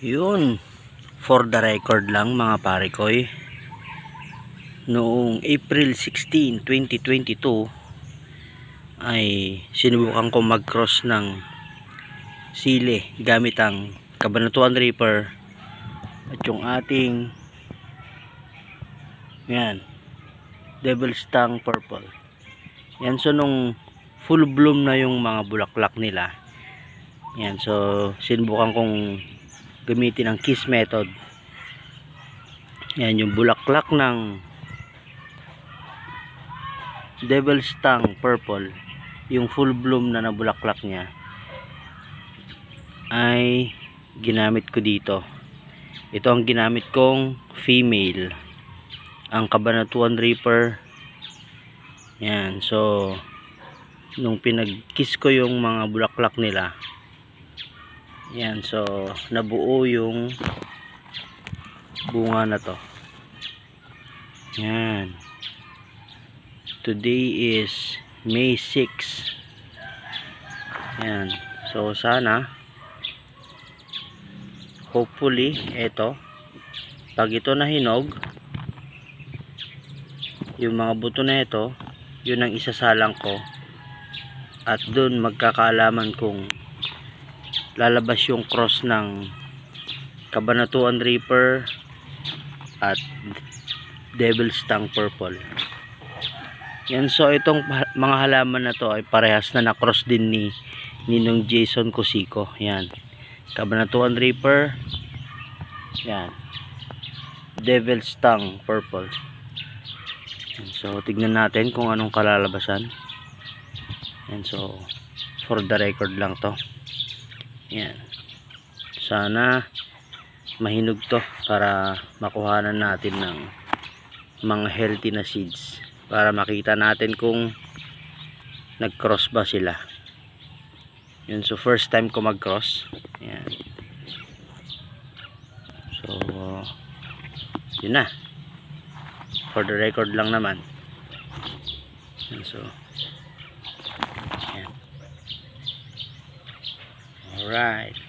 Yun, for the record lang mga pare koy, noong April 16, 2022 ay sinubukan ko mag-cross ng sili gamit ang Cabanatuan Reaper at yung ating yan, Devil's Tongue Purple. Yan, so nung full bloom na yung mga bulaklak nila, yan, so sinubukan kong gamitin ang kiss method. Yan yung bulaklak ng Devil's Tongue Purple, yung full bloom na nabulaklak niya ay ginamit ko dito. Ito ang ginamit kong female, ang Cabanatuan Reaper. Yan, so nung pinag-kiss ko yung mga bulaklak nila, yan, so nabuo yung bunga na to. Yan, today is May 6. Yan, so sana hopefully ito, pag ito nahinog, yung mga buto na ito, yun ang isasalang ko at dun magkakaalaman kung lalabas yung cross ng Cabanatuan Reaper at Devil's Tongue Purple. Yan, so itong mga halaman na to ay parehas na na-cross din ni Ninong Jason Cosico. Yan, Cabanatuan Reaper, yan, Devil's Tongue Purple. Yan, so tignan natin kung anong kalalabasan. Yan, so for the record lang to. Yan, sana mahinog to para makuhanan natin ng mga healthy na seeds, para makita natin kung nag-cross ba sila. Yun, so first time ko mag-cross. Yan, so yun na, for the record lang naman. Yan, so yan. Alright.